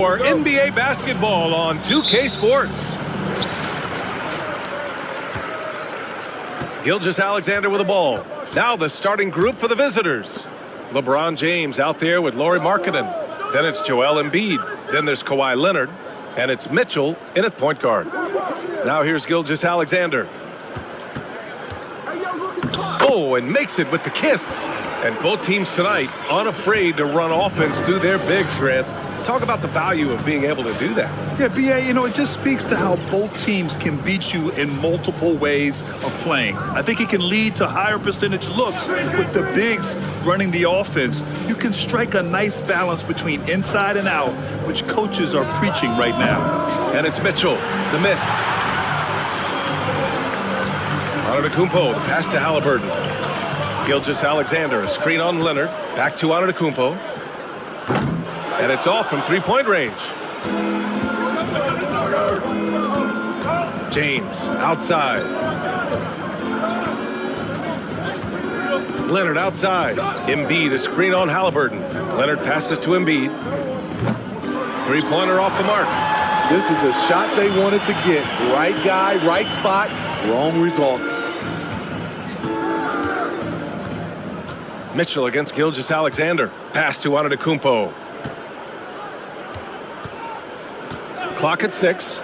For NBA basketball on 2K Sports. Gilgeous-Alexander with the ball. Now the starting group for the visitors. LeBron James out there with Lauri Markkanen. Then it's Joel Embiid. Then there's Kawhi Leonard. And it's Mitchell in at point guard. Now here's Gilgeous-Alexander. Oh, and makes it with the kiss. And both teams tonight unafraid to run offense through their bigs, Grant. Talk about the value of being able to do that. Yeah, B.A., it just speaks to how both teams can beat you in multiple ways of playing. I think it can lead to higher percentage looks with the bigs running the offense. You can strike a nice balance between inside and out, which coaches are preaching right now. And it's Mitchell, the miss. Antetokounmpo, the pass to Halliburton. Gilgeous-Alexander, a screen on Leonard. Back to Antetokounmpo. And it's off from three-point range. James outside. Leonard outside. Embiid, a screen on Halliburton. Leonard passes to Embiid. Three-pointer off the mark. This is the shot they wanted to get. Right guy, right spot, wrong result. Mitchell against Gilgeous-Alexander. Pass to Antetokounmpo. Clock at 6.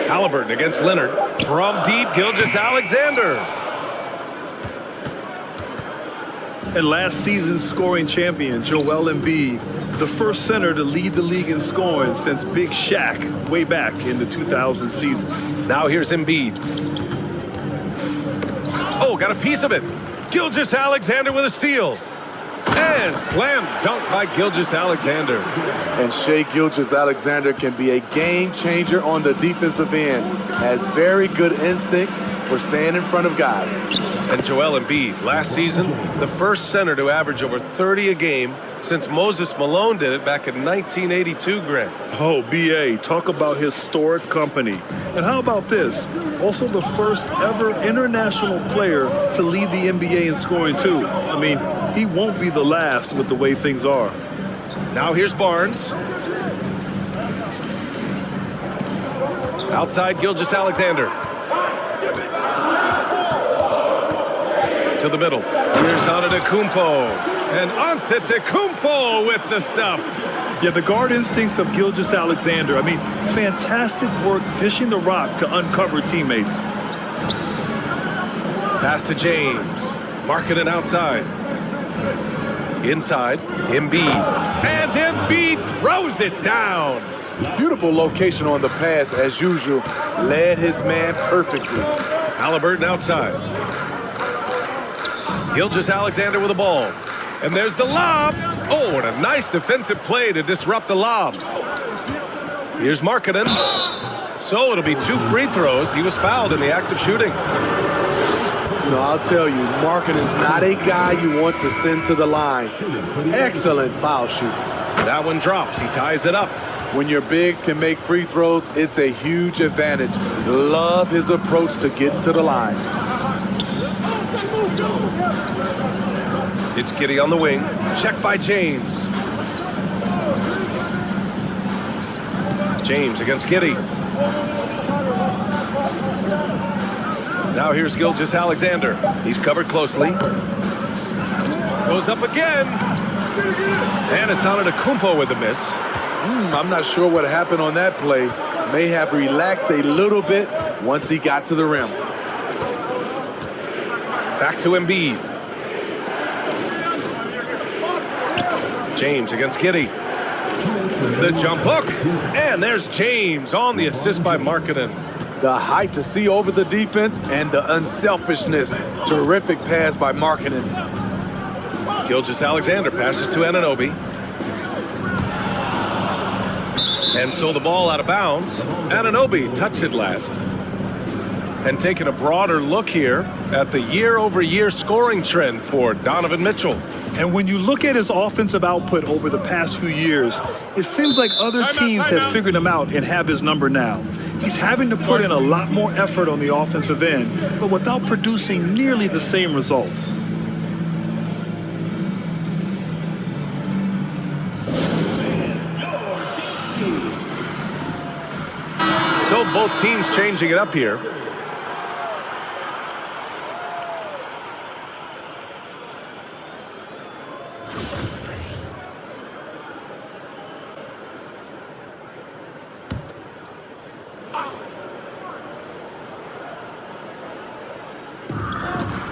Halliburton against Leonard. From deep, Gilgeous-Alexander. And last season's scoring champion, Joel Embiid, the first center to lead the league in scoring since Big Shaq way back in the 2000 season. Now here's Embiid. Oh, got a piece of it. Gilgeous-Alexander with a steal. And slam dunk by Gilgeous-Alexander. And Shai Gilgeous-Alexander can be a game changer on the defensive end. Has very good instincts for staying in front of guys. And Joel Embiid, last season, the first center to average over 30 a game since Moses Malone did it back in 1982, Grant. Oh, B.A., talk about historic company. And how about this? Also the first ever international player to lead the NBA in scoring, too. I mean, he won't be the last with the way things are. Now here's Barnes. Outside Gilgeous-Alexander. To the middle. Here's Antetokounmpo. And Antetokounmpo with the stuff. Yeah, the guard instincts of Gilgeous-Alexander. I mean, fantastic work dishing the rock to uncover teammates. Pass to James. Markkanen outside. Inside, Embiid. And Embiid throws it down. Beautiful location on the pass as usual. Led his man perfectly. Halliburton outside. Gilgeous-Alexander with the ball. And there's the lob. Oh, and a nice defensive play to disrupt the lob. Here's Markkanen. So it'll be 2 free throws. He was fouled in the act of shooting. No, I'll tell you, Markkanen's not a guy you want to send to the line. Excellent foul shooting. That one drops. He ties it up. When your bigs can make free throws, it's a huge advantage. Love his approach to getting to the line. It's Giddey on the wing. Check by James. James against Giddey. Now here's Gilgeous-Alexander. He's covered closely. Goes up again. And it's Antetokounmpo with the miss. I'm not sure what happened on that play. May have relaxed a little bit once he got to the rim. Back to Embiid. James against Giddey. The jump hook. And there's James on the assist by Markkanen. The height to see over the defense and the unselfishness. Terrific pass by Markkanen. Gilgeous-Alexander passes to Anunoby. And so the ball out of bounds. Anunoby touched it last. And taking a broader look here at the year-over-year scoring trend for Donovan Mitchell. And when you look at his offensive output over the past few years, it seems like other teams have figured him out and have his number now. He's having to put in a lot more effort on the offensive end, but without producing nearly the same results. So both teams changing it up here.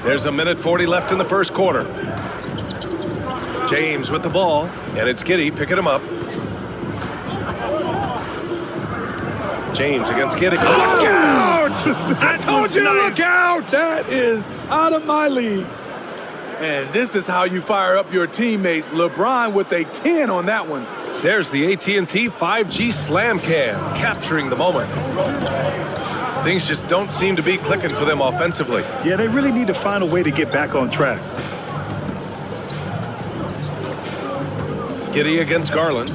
There's a minute 40 left in the first quarter. James with the ball, and it's Giddey picking him up. James against Giddey. Look out! I told you to look out! That is out of my league. And this is how you fire up your teammates. LeBron with a 10 on that one. There's the AT&T 5G Slam Cam, capturing the moment. Things just don't seem to be clicking for them offensively. Yeah, they really need to find a way to get back on track. Giddey against Garland.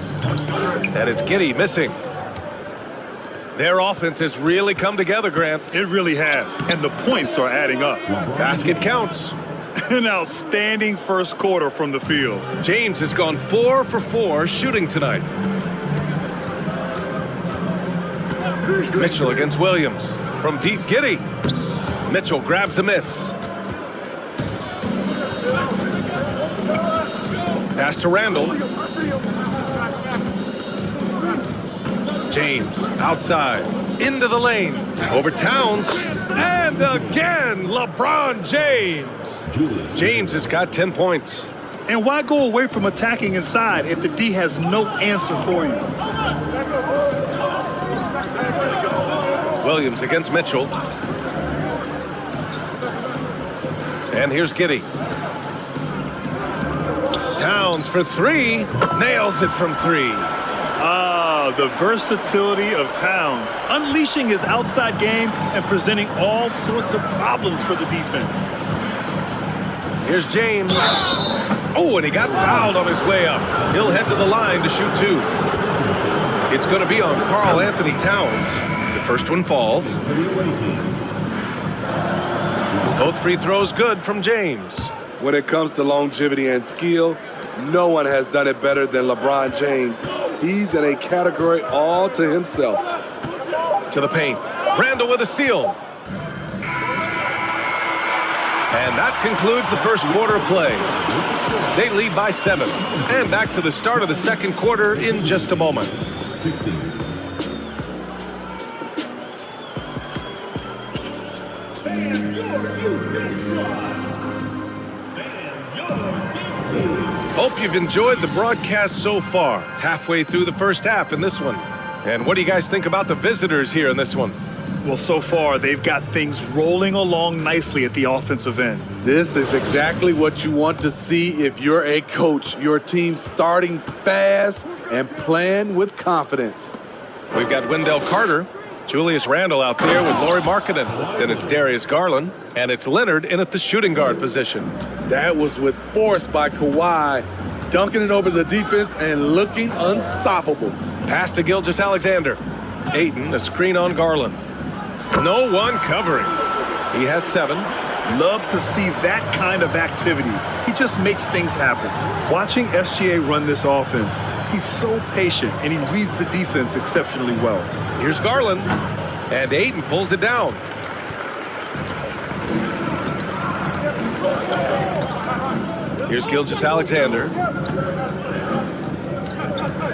And it's Giddey missing. Their offense has really come together, Grant. It really has. And the points are adding up. Basket counts. An outstanding first quarter from the field. James has gone 4 for 4 shooting tonight. Mitchell against Williams. From deep, Giddey. Mitchell grabs a miss. Pass to Randall. James outside. Into the lane. Over Towns. And again, LeBron James. James has got 10 points. And why go away from attacking inside if the D has no answer for you? Williams against Mitchell. And here's Giddey. Towns for 3. Nails it from 3. The versatility of Towns. Unleashing his outside game and presenting all sorts of problems for the defense. Here's James. Oh, and he got fouled on his way up. He'll head to the line to shoot 2. It's going to be on Karl Anthony Towns. The first one falls. Both free throws good from James. When it comes to longevity and skill, no one has done it better than LeBron James. He's in a category all to himself. To the paint. Randall with a steal. And that concludes the first quarter of play. They lead by 7. And back to the start of the second quarter in just a moment. 60. Hope you've enjoyed the broadcast so far. Halfway through the first half in this one. And what do you guys think about the visitors here in this one? Well, so far, they've got things rolling along nicely at the offensive end. This is exactly what you want to see if you're a coach. Your team starting fast and playing with confidence. We've got Wendell Carter, Julius Randle out there with Lauri Markkanen. Then it's Darius Garland, and it's Leonard in at the shooting guard position. That was with force by Kawhi, dunking it over the defense and looking unstoppable. Pass to Gilgeous-Alexander. Ayton, a screen on Garland. No one covering. He has 7. Love to see that kind of activity. He just makes things happen. Watching SGA run this offense, he's so patient and he reads the defense exceptionally well. Here's Garland, and Ayton pulls it down. Here's Gilgeous-Alexander.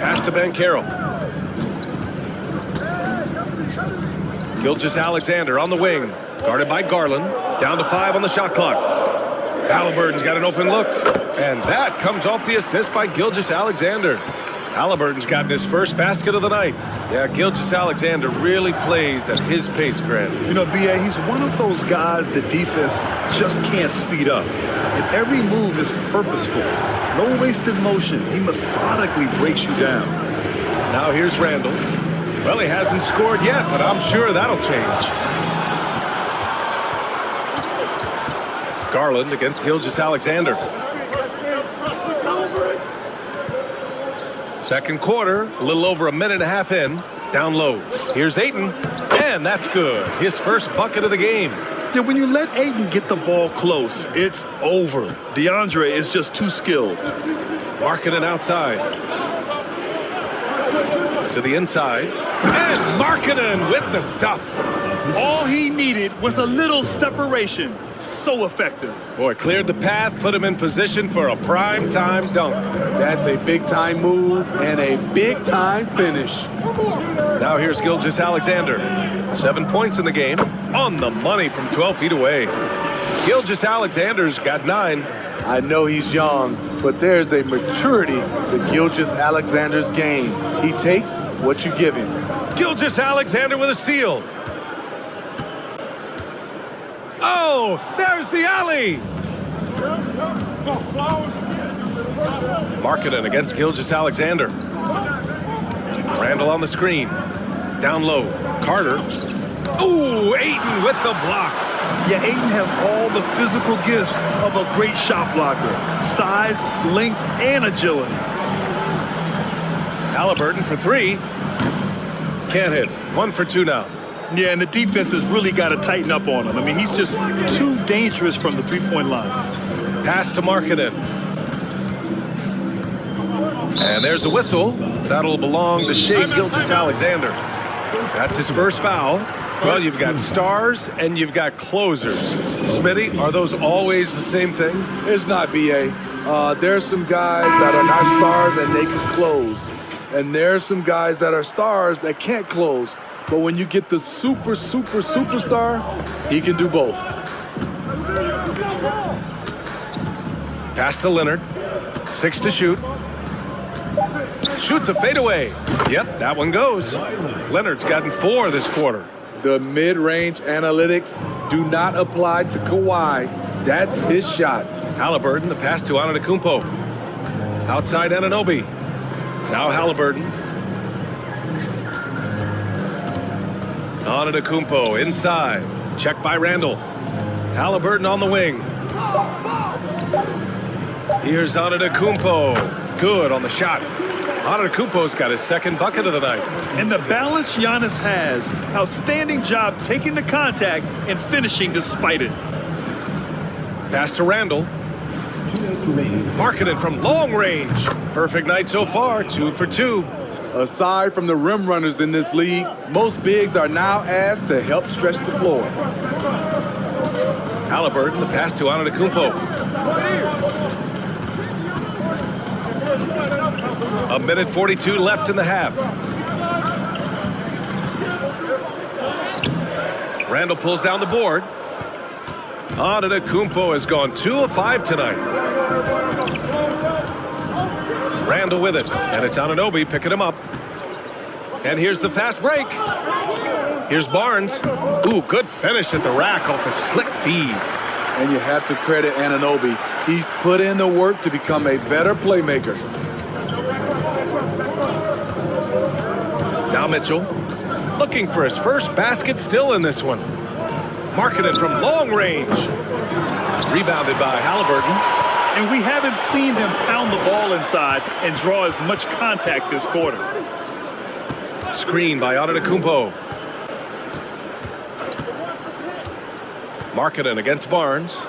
Pass to Banchero. Gilgeous-Alexander on the wing, guarded by Garland. Down to 5 on the shot clock. Halliburton's got an open look, and that comes off the assist by Gilgeous-Alexander. Halliburton's gotten his first basket of the night. Yeah, Gilgeous-Alexander really plays at his pace, Grant. You know, B.A., he's one of those guys the defense just can't speed up. And every move is purposeful. No wasted motion. He methodically breaks you down. Now here's Randall. Well, he hasn't scored yet, but I'm sure that'll change. Garland against Gilgeous-Alexander. Second quarter, a little over a minute and a half in. Down low. Here's Ayton, and that's good. His first bucket of the game. Yeah, when you let Ayton get the ball close, it's over. DeAndre is just too skilled. Markkanen outside. To the inside. And Markkanen with the stuff. All he needed was a little separation. So effective. Boy, cleared the path, put him in position for a prime-time dunk. That's a big-time move and a big-time finish. Now here's Gilgeous-Alexander. 7 points in the game. On the money from 12 feet away. Gilgeous-Alexander's got 9. I know he's young, but there's a maturity to Gilgeous-Alexander's game. He takes what you give him. Gilgeous-Alexander with a steal. Oh, there's the alley. Markkanen against Gilgeous-Alexander. Randall on the screen. Down low. Carter. Ooh, Ayton with the block. Yeah, Ayton has all the physical gifts of a great shot blocker. Size, length, and agility. Halliburton for 3. Can't hit. 1 for 2 now. Yeah, and the defense has really got to tighten up on him. I mean, he's just too dangerous from the three-point line. Pass to Markkanen. And there's a whistle. That'll belong to Shai Gilgeous-Alexander. That's his first foul. Well, you've got stars and you've got closers. Smitty, are those always the same thing? It's not, B.A. There's some guys that are not stars and they can close. And there's some guys that are stars that can't close. But when you get the superstar, he can do both. Pass to Leonard. 6 to shoot. Shoots a fadeaway. Yep, that one goes. Leonard's gotten 4 this quarter. The mid-range analytics do not apply to Kawhi. That's his shot. Halliburton, the pass to Antetokounmpo. Outside Anunoby. Now Halliburton. Antetokounmpo inside. Check by Randall. Halliburton on the wing. Here's Antetokounmpo. Good on the shot. Antetokounmpo's got his second bucket of the night. And the balance Giannis has. Outstanding job taking the contact and finishing despite it. Pass to Randall. Markkanen from long range. Perfect night so far. 2 for 2. Aside from the rim runners in this league, most bigs are now asked to help stretch the floor. Halliburton, the pass to Antetokounmpo. A minute 42 left in the half. Randall pulls down the board. Antetokounmpo has gone 2 of 5 tonight. Randall with it, and it's Anunoby picking him up. And here's the fast break. Here's Barnes. Ooh, good finish at the rack off a slick feed. And you have to credit Anunoby. He's put in the work to become a better playmaker. Now Mitchell, looking for his first basket, still in this one. Markkanen from long range. Rebounded by Halliburton. And we haven't seen him pound the ball inside and draw as much contact this quarter. Screen by Antetokounmpo. Markkanen against Barnes.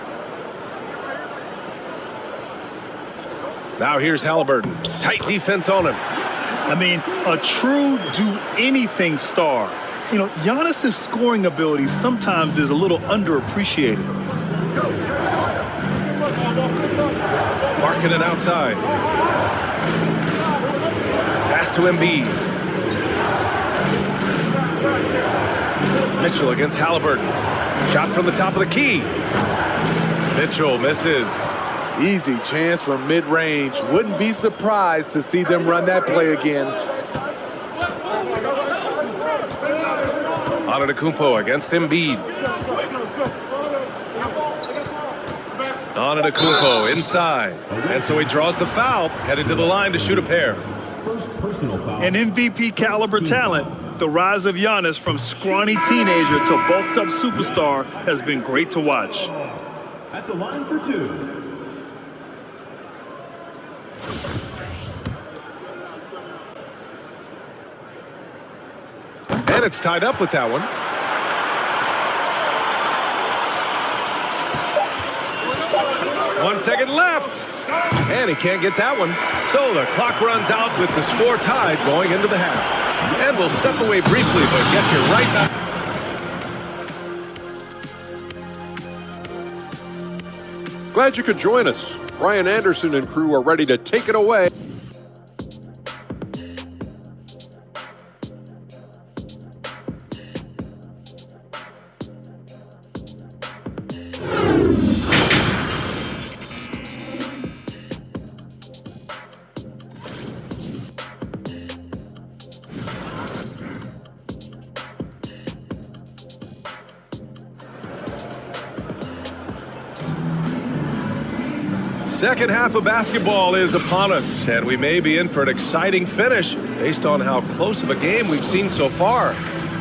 Now here's Halliburton. Tight defense on him. I mean, a true do-anything star. You know, Giannis's scoring ability sometimes is a little underappreciated. Markkanen outside. Pass to Embiid. Mitchell against Halliburton. Shot from the top of the key. Mitchell misses. Easy chance from mid-range. Wouldn't be surprised to see them run that play again. Antetokounmpo against Embiid. Antetokounmpo inside. And so he draws the foul, headed to the line to shoot a pair. An MVP caliber talent, the rise of Giannis from scrawny teenager to bulked up superstar has been great to watch. At the line for 2. And it's tied up with that one. 1 second left. And he can't get that one. So the clock runs out with the score tied going into the half. And we'll step away briefly, but get you right back. Glad you could join us. Brian Anderson and crew are ready to take it away. Second half of basketball is upon us, and we may be in for an exciting finish based on how close of a game we've seen so far.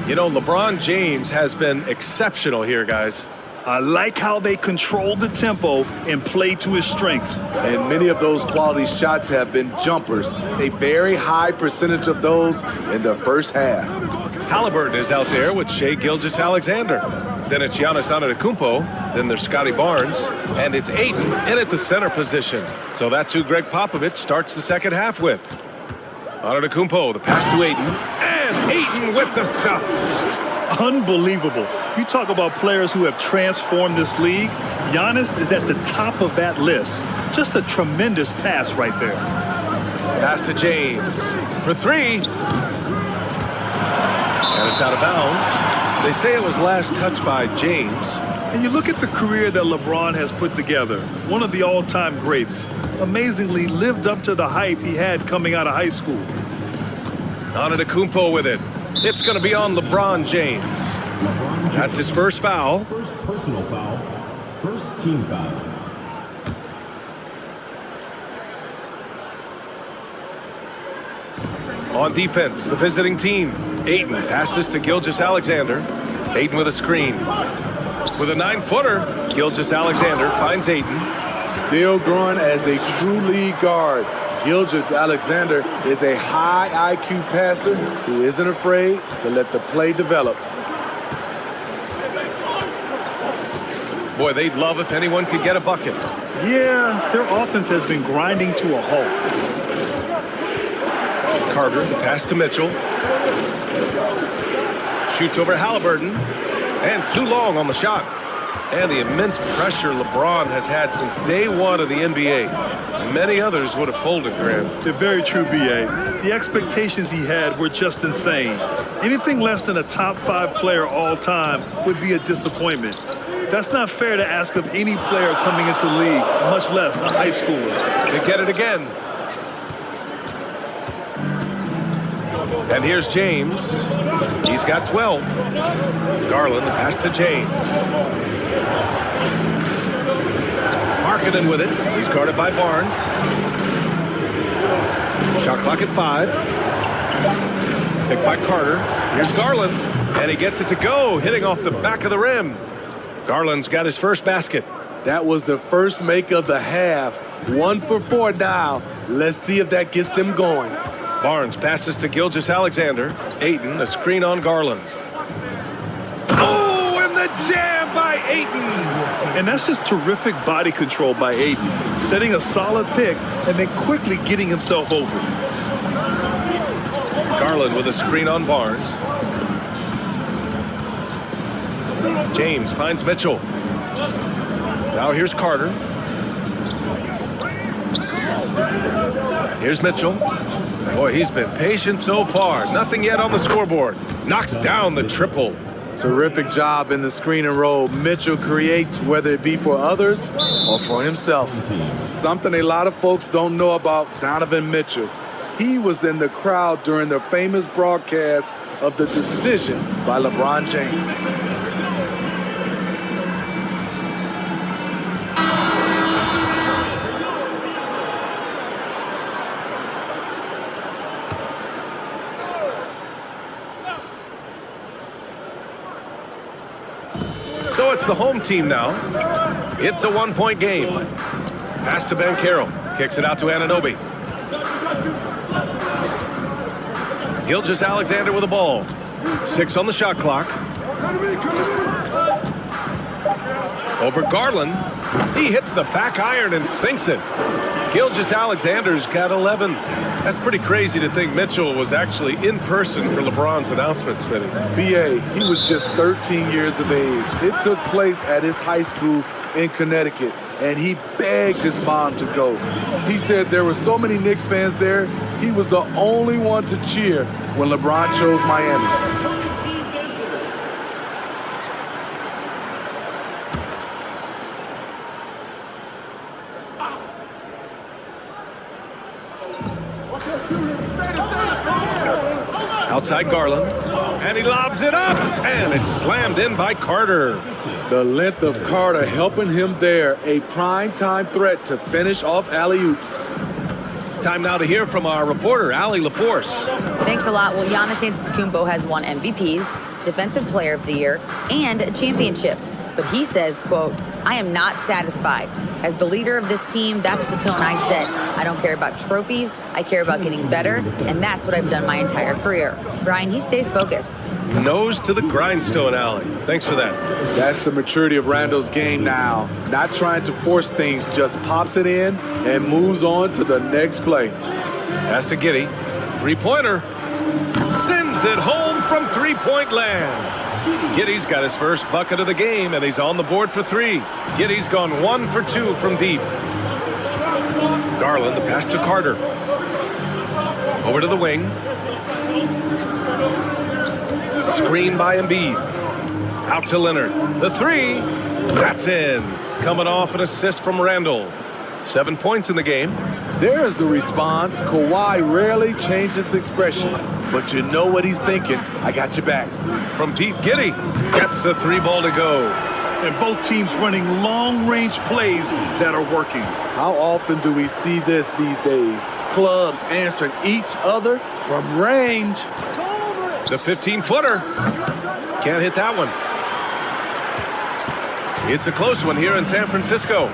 You know, LeBron James has been exceptional here, guys. I like how they control the tempo and play to his strengths. And many of those quality shots have been jumpers. A very high percentage of those in the first half. Halliburton is out there with Shai Gilgeous-Alexander. Then it's Giannis Antetokounmpo. Then there's Scotty Barnes. And it's Ayton in at the center position. So that's who Greg Popovich starts the second half with. Antetokounmpo, the pass to Ayton. And Ayton with the stuff. Unbelievable. You talk about players who have transformed this league. Giannis is at the top of that list. Just a tremendous pass right there. Pass to James for three. And it's out of bounds. They say it was last touched by James. And you look at the career that LeBron has put together. One of the all-time greats. Amazingly lived up to the hype he had coming out of high school. Antetokounmpo with it. It's going to be on LeBron James. That's his first foul. First personal foul. First team foul. On defense, the visiting team. Ayton passes to Gilgeous-Alexander. Ayton with a screen. With a 9-footer, Gilgeous-Alexander finds Ayton. Still growing as a true lead guard. Gilgeous-Alexander is a high IQ passer who isn't afraid to let the play develop. Boy, they'd love if anyone could get a bucket. Yeah, their offense has been grinding to a halt. Carter, the pass to Mitchell. Shoots over Halliburton. And too long on the shot. And the immense pressure LeBron has had since day one of the NBA. Many others would have folded, Graham. They're very true, B.A. The expectations he had were just insane. Anything less than a top 5 player all time would be a disappointment. That's not fair to ask of any player coming into the league, much less a high schooler. They get it again. And here's James. He's got 12. Garland, the pass to James. Markkanen with it. He's guarded by Barnes. Shot clock at 5. Picked by Carter. Here's Garland. And he gets it to go, hitting off the back of the rim. Garland's got his first basket. That was the first make of the half. 1 for 4 now. Let's see if that gets them going. Barnes passes to Gilgeous-Alexander. Ayton, a screen on Garland. Oh, and the jam by Ayton! And that's just terrific body control by Ayton. Setting a solid pick and then quickly getting himself open. Garland with a screen on Barnes. James finds Mitchell. Now here's Carter. Here's Mitchell. Boy, he's been patient so far. Nothing yet on the scoreboard. Knocks down the triple. Terrific job in the screen and roll. Mitchell creates, whether it be for others or for himself. Something a lot of folks don't know about Donovan Mitchell. He was in the crowd during the famous broadcast of the decision by LeBron James. So it's the home team now. It's a 1-point game. Pass to Ben Carroll. Kicks it out to Anunoby. Gilgeous-Alexander with the ball. 6 on the shot clock. Over Garland. He hits the back iron and sinks it. Gilgeous-Alexander's got 11. That's pretty crazy to think Mitchell was actually in person for LeBron's announcement, Smitty. BA, he was just 13 years of age. It took place at his high school in Connecticut, and he begged his mom to go. He said there were so many Knicks fans there, he was the only one to cheer when LeBron chose Miami. Outside Garland, and he lobs it up, and it's slammed in by Carter. The length of Carter helping him there, a prime-time threat to finish off alley-oops. Time now to hear from our reporter, Allie LaForce. Thanks a lot. Well, Giannis Antetokounmpo has won MVPs, Defensive Player of the Year, and a championship. But he says, quote, "I am not satisfied. As the leader of this team, that's the tone I set. I don't care about trophies. I care about getting better, and that's what I've done my entire career." Brian, he stays focused. Nose to the grindstone, Allie. Thanks for that. That's the maturity of Randall's game now. Not trying to force things, just pops it in and moves on to the next play. Pass to Giddey. Three-pointer. Sends it home from three-point land. Giddey's got his first bucket of the game, and he's on the board for three. Giddey's gone 1 for 2 from deep. Garland, the pass to Carter. Over to the wing. Screen by Embiid. Out to Leonard. The three. That's in. Coming off an assist from Randall. 7 points in the game. There's the response. Kawhi rarely changes expression, but you know what he's thinking. I got your back. From deep, Giddey gets the three ball to go. And both teams running long-range plays that are working. How often do we see this these days? Clubs answering each other from range. The 15-footer. Can't hit that one. It's a close one here in San Francisco.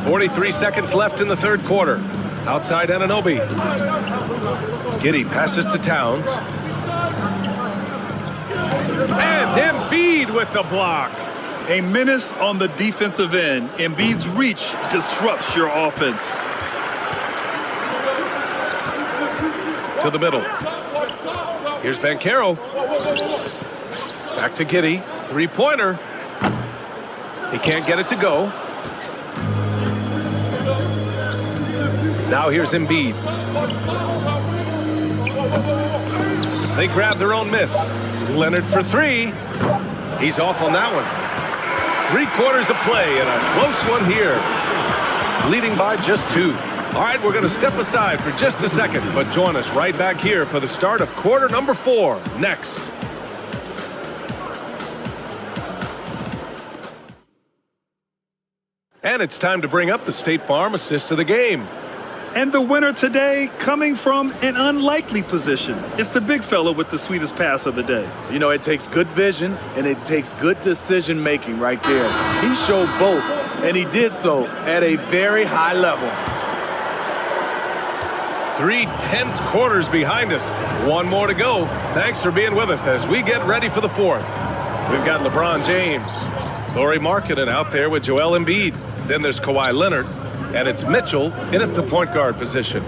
43 seconds left in the third quarter. Outside Anunoby. Giddey passes to Towns. And Embiid with the block. A menace on the defensive end. Embiid's reach disrupts your offense. To the middle. Here's Banchero. Back to Giddey. Three-pointer. He can't get it to go. Now here's Embiid. They grab their own miss. Leonard for three. He's off on that one. 3 quarters of play and a close one here. Leading by just 2. All right, we're going to step aside for just a second, but join us right back here for the start of quarter number 4 next. And it's time to bring up the State Farm assist of the game. And the winner today coming from an unlikely position. It's the big fella with the sweetest pass of the day. You know, it takes good vision and it takes good decision making right there. He showed both, and he did so at a very high level. 3 tense quarters behind us. 1 more to go. Thanks for being with us as we get ready for the 4th. We've got LeBron James, Lauri Markkanen out there with Joel Embiid. Then there's Kawhi Leonard, and it's Mitchell in at the point guard position.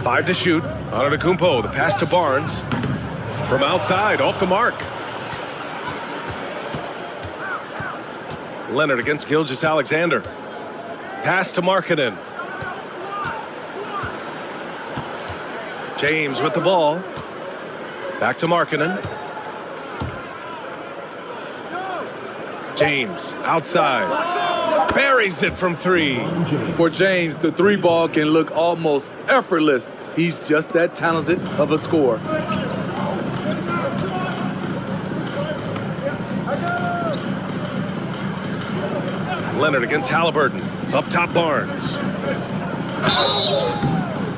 5 to shoot. Antetokounmpo, the pass to Barnes. From outside, off the mark. Leonard against Gilgeous-Alexander. Pass to Markkanen. James with the ball. Back to Markkanen. James outside. Buries it from 3. For James, the 3 ball can look almost effortless. He's just that talented of a scorer. Leonard against Halliburton. Up top, Barnes.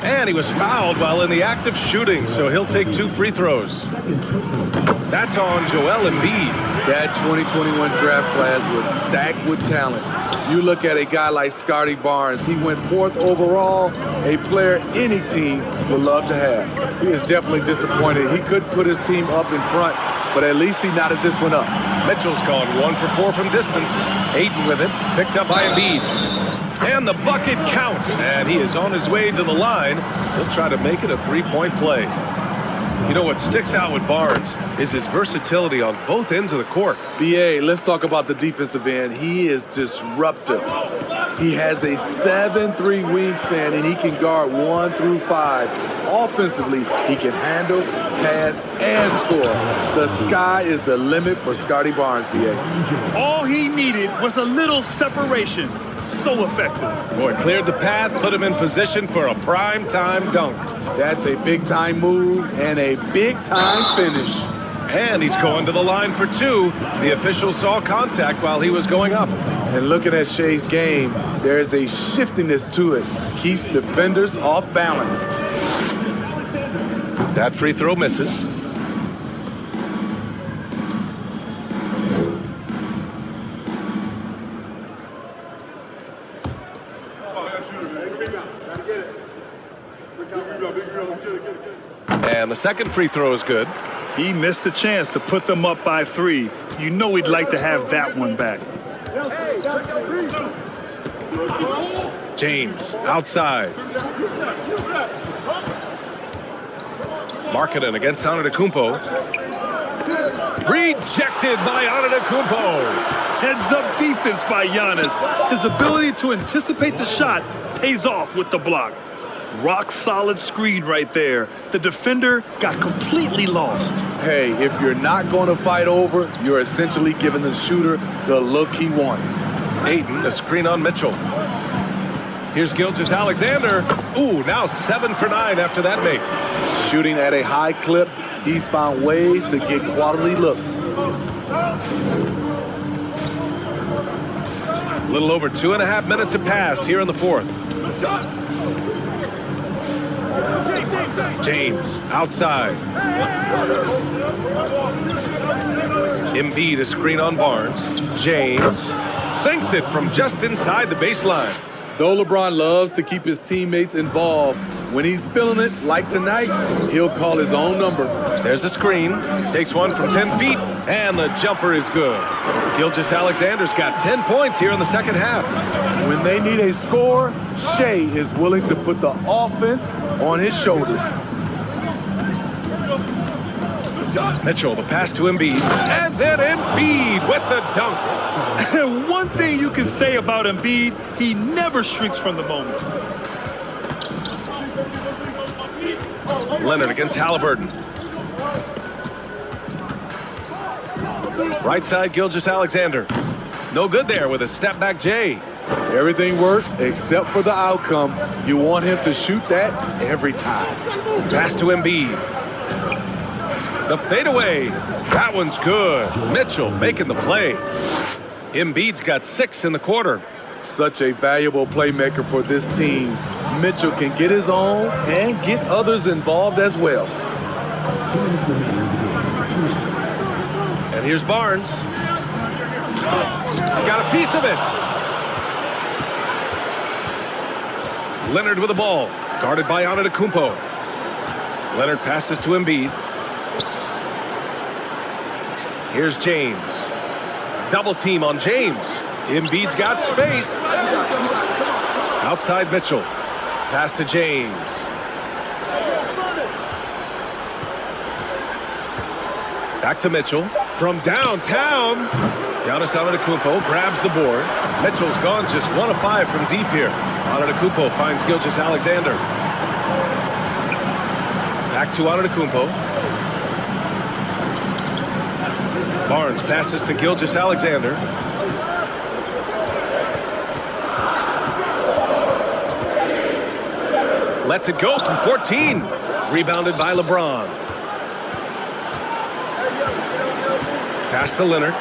And he was fouled while in the act of shooting, so he'll take 2 free throws. That's on Joel Embiid. That 2021 draft class was stacked with talent. You look at a guy like Scotty Barnes. He went 4th overall, a player any team would love to have. He is definitely disappointed. He couldn't put his team up in front but at least he knotted this one up. Mitchell's gone 1 for 4 from distance. Ayton with it, picked up by Embiid. And the bucket counts, and he is on his way to the line. He'll try to make it a three-point play. You know what sticks out with Barnes is his versatility on both ends of the court. BA, let's talk about the defensive end. He is disruptive. He has a 7'3" wingspan, and he can guard 1 through 5. Offensively, he can handle, pass, and score. The sky is the limit for Scotty Barnes, BA. All he needed was a little separation. So effective. Boy, cleared the path, put him in position for a prime-time dunk. That's a big-time move and a big-time finish. And he's going to the line for 2. The official saw contact while he was going up. And looking at Shea's game, there's a shiftiness to it. Keeps defenders off balance. That free throw misses. And the second free throw is good. He missed a chance to put them up by 3. You know he'd like to have that one back. James outside. Markkanen against Antetokounmpo. Rejected by Antetokounmpo. Heads-up defense by Giannis. His ability to anticipate the shot pays off with the block. Rock-solid screen right there. The defender got completely lost. Hey, if you're not going to fight over, you're essentially giving the shooter the look he wants. Ayton, a screen on Mitchell. Here's Gilgeous-Alexander. Ooh, now 7 for 9 after that make. Shooting at a high clip, he's found ways to get quality looks. A little over 2.5 minutes have passed here in the fourth. James outside. Embiid a screen on Barnes. James sinks it from just inside the baseline. Though LeBron loves to keep his teammates involved, when he's feeling it, like tonight, he'll call his own number. There's a screen. Takes one from 10 feet, and the jumper is good. Gilgeous-Alexander's got 10 points here in the second half. When they need a score, Shea is willing to put the offense on his shoulders. Mitchell, the pass to Embiid, and then Embiid with the dunk. One thing you can say about Embiid, he never shrinks from the moment. Leonard against Halliburton. Right side, Gilgeous-Alexander. No good there with a step-back J. Everything worked except for the outcome. You want him to shoot that every time. Pass to Embiid. The fadeaway. That one's good. Mitchell making the play. Embiid's got 6 in the quarter. Such a valuable playmaker for this team. Mitchell can get his own and get others involved as well. 2 minutes remaining in the game. 2 minutes. And here's Barnes. Got a piece of it. Leonard with the ball. Guarded by Antetokounmpo. Leonard passes to Embiid. Here's James. Double team on James. Embiid's got space. Outside Mitchell. Pass to James. Back to Mitchell. From downtown. Giannis Antetokounmpo grabs the board. Mitchell's gone just 1 of 5 from deep here. Antetokounmpo finds Gilgeous-Alexander. Back to Antetokounmpo. Barnes passes to Gilgeous-Alexander. Lets it go from 14. Rebounded by LeBron. Pass to Leonard.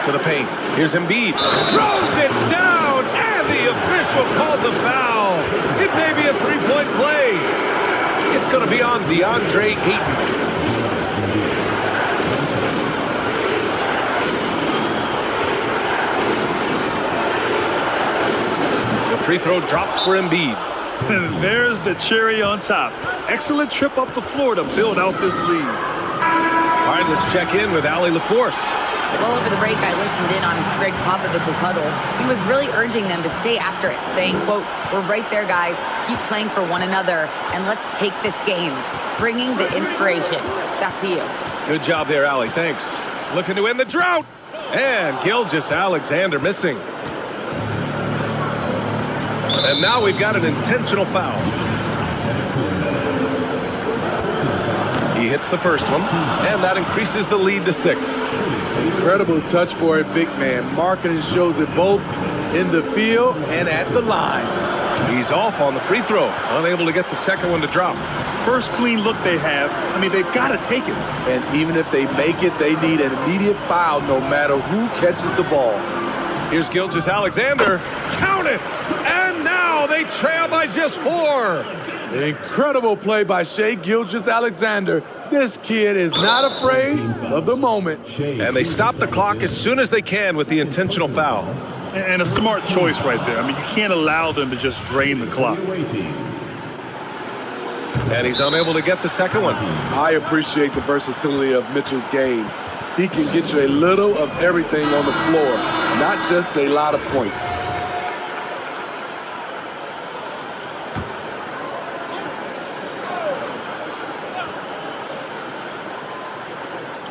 To the paint. Here's Embiid. Throws it down, and the official calls a foul. It may be a three-point play. It's going to be on DeAndre Ayton. Free throw drops for Embiid. And there's the cherry on top. Excellent trip up the floor to build out this lead. Let's check in with Allie LaForce. Well, over the break, I listened in on Greg Popovich's huddle. He was really urging them to stay after it, saying, quote, "We're right there, guys. Keep playing for one another, and let's take this game." Bringing the inspiration. Back to you. Good job there, Allie. Thanks. Looking to end the drought. And Gilgeous-Alexander missing. And now we've got an intentional foul. He hits the first one, and that increases the lead to 6. Incredible touch for a big man. Marketing shows it both in the field and at the line. He's off on the free throw, unable to get the second one to drop. First clean look they have. I mean, they've got to take it. And even if they make it, they need an immediate foul no matter who catches the ball. Here's Gilgeous-Alexander. Count it! And now they trail by just 4. Incredible play by Shai Gilgeous-Alexander. This kid is not afraid of the moment. And they stop the clock as soon as they can with the intentional foul. And a smart choice right there. I mean, you can't allow them to just drain the clock. And he's unable to get the second one. I appreciate the versatility of Mitchell's game. He can get you a little of everything on the floor, not just a lot of points.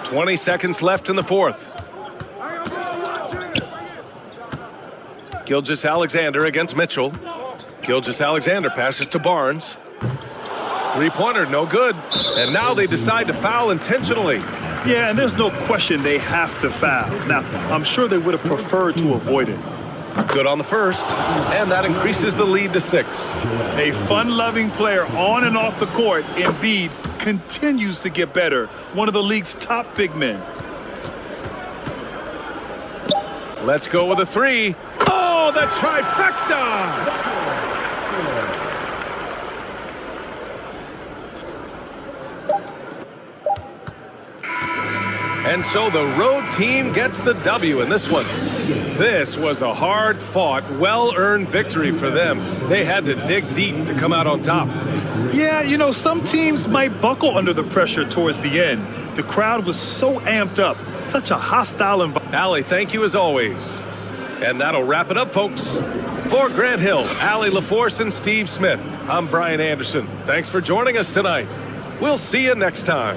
.20 seconds left in the fourth. Gilgeous-Alexander against Mitchell. Gilgeous-Alexander passes to Barnes. Three-pointer, no good. And now they decide to foul intentionally. Yeah, and there's no question they have to foul. Now, I'm sure they would have preferred to avoid it. Good on the first, and that increases the lead to 6. A fun-loving player on and off the court, Embiid continues to get better. One of the league's top big men. Let's go with a 3. Oh, the trifecta! And so the road team gets the W in this one. This was a hard-fought, well-earned victory for them. They had to dig deep to come out on top. Yeah, you know, some teams might buckle under the pressure towards the end. The crowd was so amped up, such a hostile environment. Allie, thank you as always. And that'll wrap it up, folks. For Grant Hill, Allie LaForce, and Steve Smith, I'm Brian Anderson. Thanks for joining us tonight. We'll see you next time.